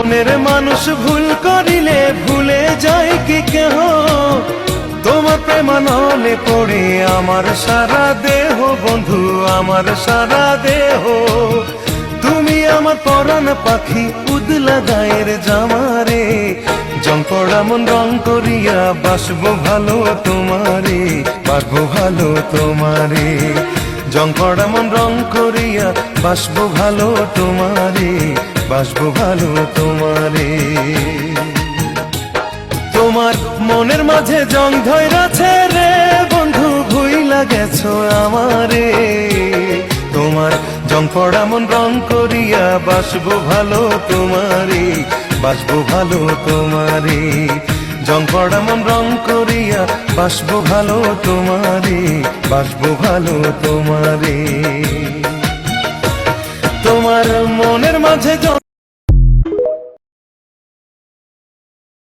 মনের মানুষ ভুল করিলে ভুলে যায় কি কেহ, তোমার প্রেমানলে পড়ে আমার সারা দেহ বন্ধু, আমার সারা দেহ। তুমি আমার পরাণ পাখি উদলা গায়ের জামারে, জং পড়া মন রং করিয়া বাসবো ভালো তোমারে, বাসবো ভালো তোমারে। জং পড়া মন রং করিয়া বাসবো ভালো তোমারে, বাসবো ভালো তোমারে। তোমার মনের মাঝে জং ধইরাছে রে বন্ধু, ভুইলা গেছো আমারে। তোমার জং পড়া মন রং করিয়া বাসবো ভালো তোমারে, বাসবো ভালো তোমারে। জং পড়া মন রং করিয়া বাসবো ভালো তোমারে, বাসবো ভালো তোমারে। তোমার মনের মাঝে